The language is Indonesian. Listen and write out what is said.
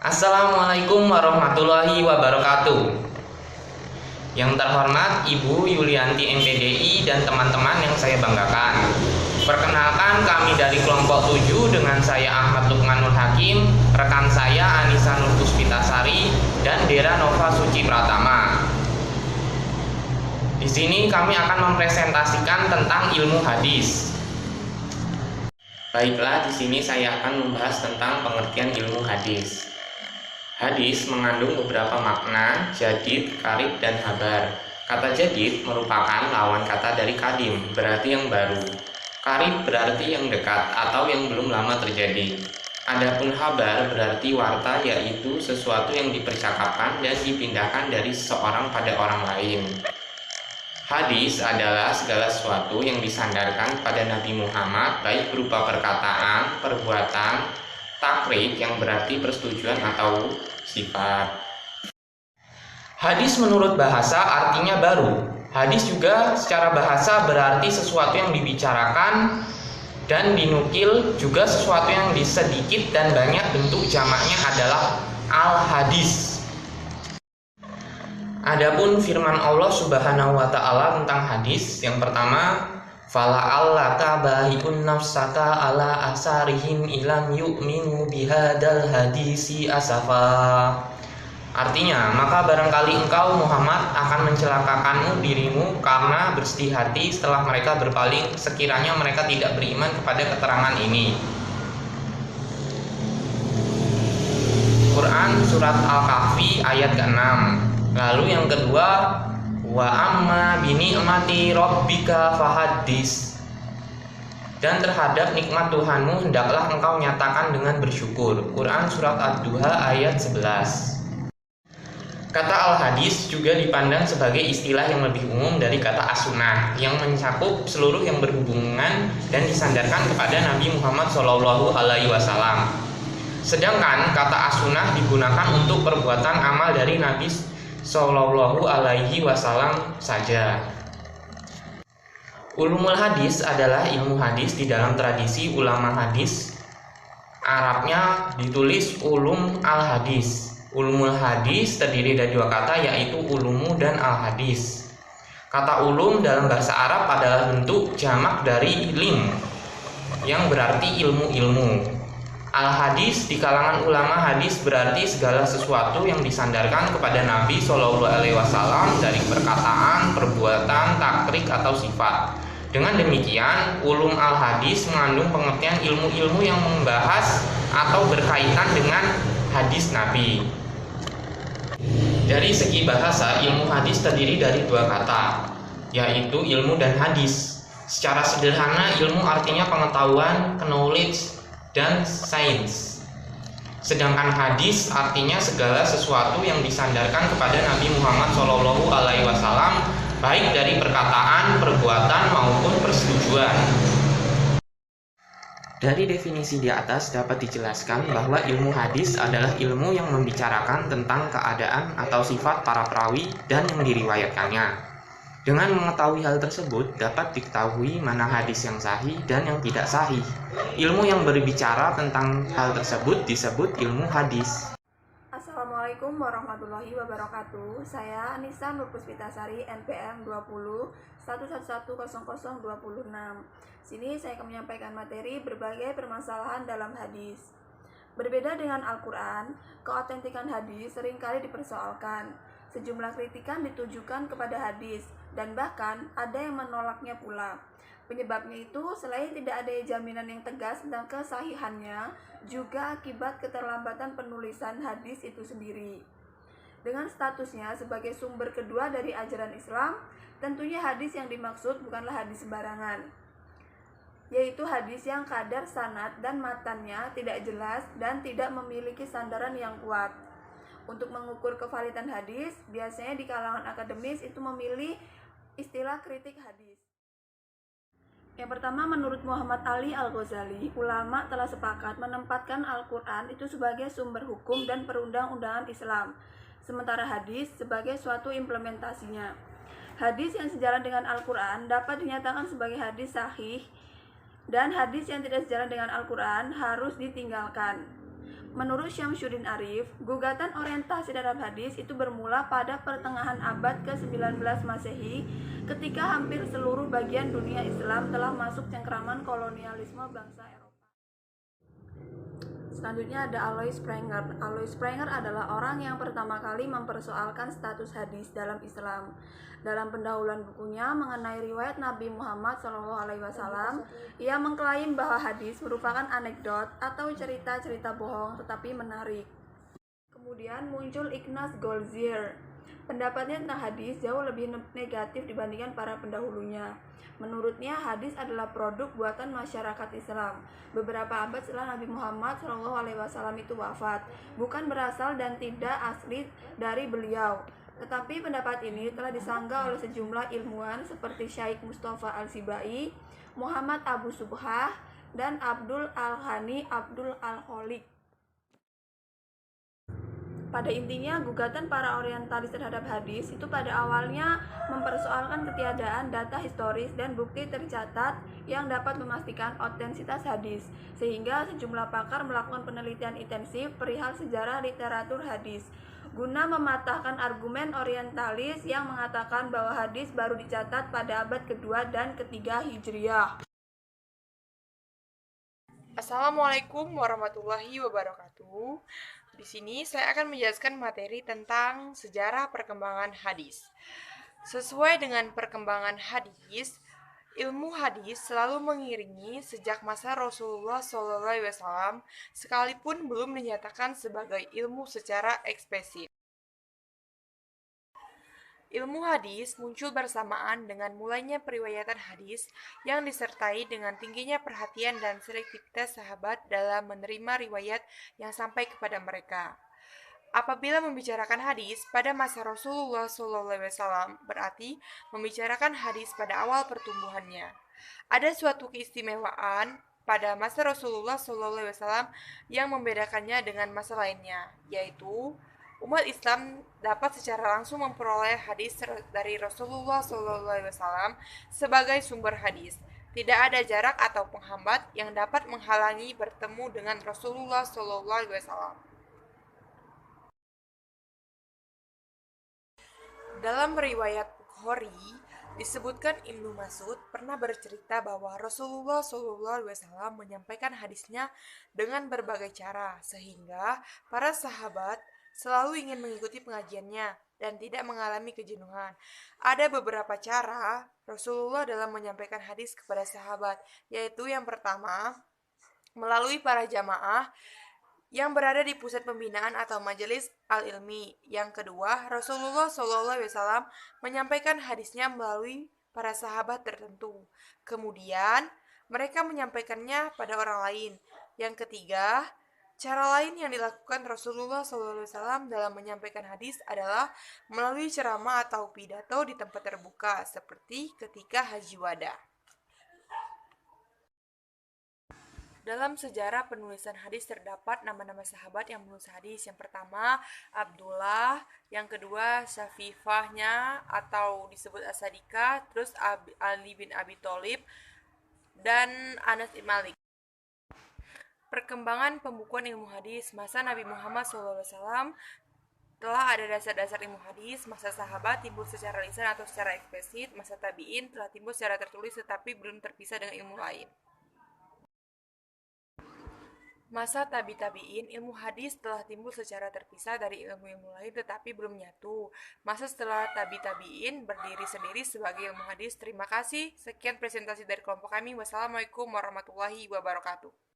Assalamualaikum warahmatullahi wabarakatuh. Yang terhormat Ibu Yulianti MPDI dan teman-teman yang saya banggakan. Perkenalkan, kami dari kelompok 7 dengan saya Ahmad Lukmanul Hakim, rekan saya Anissa Nur Puspitasari dan Dera Nova Suci Pratama. Di sini kami akan mempresentasikan tentang ilmu hadis. Baiklah, di sini saya akan membahas tentang pengertian ilmu hadis. Hadis mengandung beberapa makna, jadid, qarib, dan habar. Kata jadid merupakan lawan kata dari kadim, berarti yang baru. Qarib berarti yang dekat atau yang belum lama terjadi. Adapun habar berarti warta, yaitu sesuatu yang dipercakapkan dan dipindahkan dari seseorang pada orang lain. Hadis adalah segala sesuatu yang disandarkan pada Nabi Muhammad, baik berupa perkataan, perbuatan, takrib yang berarti persetujuan atau sifat. Hadis menurut bahasa artinya baru. Hadis juga secara bahasa berarti sesuatu yang dibicarakan dan dinukil, juga sesuatu yang sedikit dan banyak. Bentuk jamaknya adalah al-hadis. Adapun firman Allah Subhanahu wa taala tentang hadis, yang pertama, fala'allaka bahi'un nafsaka ala asarihim ilam yu'minu bihadal hadisi asafa. Artinya, maka barangkali engkau Muhammad akan mencelakakanmu dirimu karena bersedih hati setelah mereka berpaling, sekiranya mereka tidak beriman kepada keterangan ini. Quran Surat Al-Kahfi ayat ke-6. Lalu yang kedua, wa amma bini'mati rabbika fahaddis. Dan terhadap nikmat Tuhanmu hendaklah engkau nyatakan dengan bersyukur. Quran Surat Ad-Duha ayat 11. Kata al-hadis juga dipandang sebagai istilah yang lebih umum dari kata as-sunnah, yang mencakup seluruh yang berhubungan dan disandarkan kepada Nabi Muhammad SAW. Sedangkan kata as-sunnah digunakan untuk perbuatan amal dari Nabi SAW saja. Ulumul hadis adalah ilmu hadis di dalam tradisi ulama hadis. Arabnya ditulis ulum al-hadis. Ulumul hadis terdiri dari dua kata, yaitu ulumu dan al-hadis. Kata ulum dalam bahasa Arab adalah bentuk jamak dari ilim, yang berarti ilmu-ilmu. Al-hadis di kalangan ulama hadis berarti segala sesuatu yang disandarkan kepada Nabi SAW dari perkataan, perbuatan, takrik, atau sifat. Dengan demikian, ulum al-hadis mengandung pengertian ilmu-ilmu yang membahas atau berkaitan dengan hadis Nabi. Dari segi bahasa, ilmu hadis terdiri dari dua kata, yaitu ilmu dan hadis. Secara sederhana, ilmu artinya pengetahuan, knowledge, dan sains. Sedangkan hadis artinya segala sesuatu yang disandarkan kepada Nabi Muhammad SAW, baik dari perkataan, perbuatan, maupun persetujuan. Dari definisi di atas dapat dijelaskan bahwa ilmu hadis adalah ilmu yang membicarakan tentang keadaan atau sifat para perawi dan yang diriwayatkannya. Dengan mengetahui hal tersebut, dapat diketahui mana hadis yang sahih dan yang tidak sahih. Ilmu yang berbicara tentang hal tersebut disebut ilmu hadis. Assalamualaikum warahmatullahi wabarakatuh. Saya Anissa Nur Puspitasari, NPM 20 1110026. Sini saya akan menyampaikan materi berbagai permasalahan dalam hadis. Berbeda dengan Al-Quran, keautentikan hadis seringkali dipersoalkan. Sejumlah kritikan ditujukan kepada hadis, dan bahkan ada yang menolaknya pula. Penyebabnya itu selain tidak ada jaminan yang tegas tentang kesahihannya, juga akibat keterlambatan penulisan hadis itu sendiri. Dengan statusnya sebagai sumber kedua dari ajaran Islam, tentunya hadis yang dimaksud bukanlah hadis sembarangan, yaitu hadis yang kadar sanad dan matannya tidak jelas dan tidak memiliki sandaran yang kuat. Untuk mengukur kevalidan hadis, biasanya di kalangan akademis itu memilih istilah kritik hadis. Yang pertama, menurut Muhammad Ali Al-Ghazali, ulama telah sepakat menempatkan Al-Quran itu sebagai sumber hukum dan perundang-undangan Islam, sementara hadis sebagai suatu implementasinya. Hadis yang sejalan dengan Al-Quran dapat dinyatakan sebagai hadis sahih, dan hadis yang tidak sejalan dengan Al-Quran harus ditinggalkan. Menurut Syamsuddin Arif, gugatan orientasi terhadap hadis itu bermula pada pertengahan abad ke-19 Masehi ketika hampir seluruh bagian dunia Islam telah masuk cengkraman kolonialisme bangsa Eropa. Selanjutnya ada Alois Sprenger. Alois Sprenger adalah orang yang pertama kali mempersoalkan status hadis dalam Islam. Dalam pendahuluan bukunya mengenai riwayat Nabi Muhammad SAW, ia mengklaim bahwa hadis merupakan anekdot atau cerita-cerita bohong tetapi menarik. Kemudian muncul Ignaz Goldziher. Pendapatnya tentang hadis jauh lebih negatif dibandingkan para pendahulunya. Menurutnya, hadis adalah produk buatan masyarakat Islam. Beberapa abad setelah Nabi Muhammad SAW itu wafat, bukan berasal dan tidak asli dari beliau. Tetapi pendapat ini telah disanggah oleh sejumlah ilmuwan seperti Syaikh Mustafa Al-Sibai, Muhammad Abu Subhah, dan Abdul Al-Ghani Abdul Al-Kholik. Pada intinya, gugatan para orientalis terhadap hadis itu pada awalnya mempersoalkan ketiadaan data historis dan bukti tercatat yang dapat memastikan otentisitas hadis, sehingga sejumlah pakar melakukan penelitian intensif perihal sejarah literatur hadis, guna mematahkan argumen orientalis yang mengatakan bahwa hadis baru dicatat pada abad kedua dan ketiga Hijriah. Assalamualaikum warahmatullahi wabarakatuh. Di sini saya akan menjelaskan materi tentang sejarah perkembangan hadis. Sesuai dengan perkembangan hadis, ilmu hadis selalu mengiringi sejak masa Rasulullah SAW, sekalipun belum dinyatakan sebagai ilmu secara eksplisit. Ilmu hadis muncul bersamaan dengan mulainya periwayatan hadis yang disertai dengan tingginya perhatian dan selektivitas sahabat dalam menerima riwayat yang sampai kepada mereka. Apabila membicarakan hadis pada masa Rasulullah SAW, berarti membicarakan hadis pada awal pertumbuhannya. Ada suatu keistimewaan pada masa Rasulullah SAW yang membedakannya dengan masa lainnya, yaitu umat Islam dapat secara langsung memperoleh hadis dari Rasulullah SAW sebagai sumber hadis. Tidak ada jarak atau penghambat yang dapat menghalangi bertemu dengan Rasulullah SAW. Dalam riwayat Bukhari, disebutkan Ibnu Mas'ud pernah bercerita bahwa Rasulullah SAW menyampaikan hadisnya dengan berbagai cara, sehingga para sahabat selalu ingin mengikuti pengajiannya dan tidak mengalami kejenuhan. Ada beberapa cara Rasulullah dalam menyampaikan hadis kepada sahabat, yaitu yang pertama, melalui para jamaah yang berada di pusat pembinaan atau majelis al-ilmi. Yang kedua, Rasulullah SAW menyampaikan hadisnya melalui para sahabat tertentu. Kemudian, mereka menyampaikannya pada orang lain. Yang ketiga, cara lain yang dilakukan Rasulullah SAW dalam menyampaikan hadis adalah melalui ceramah atau pidato di tempat terbuka, seperti ketika Haji Wada. Dalam sejarah penulisan hadis terdapat nama-nama sahabat yang menulis hadis. Yang pertama, Abdullah. Yang kedua, Syafifahnya atau disebut As-Sadiqah. Terus Ali bin Abi Thalib dan Anas bin Malik. Perkembangan pembukuan ilmu hadis masa Nabi Muhammad SAW telah ada dasar-dasar ilmu hadis. Masa sahabat timbul secara lisan atau secara eksplisit. Masa tabi'in telah timbul secara tertulis tetapi belum terpisah dengan ilmu lain. Masa tabi'in, ilmu hadis telah timbul secara terpisah dari ilmu-ilmu lain tetapi belum nyatu. Masa setelah tabi'in berdiri sendiri sebagai ilmu hadis. Terima kasih. Sekian presentasi dari kelompok kami. Wassalamualaikum warahmatullahi wabarakatuh.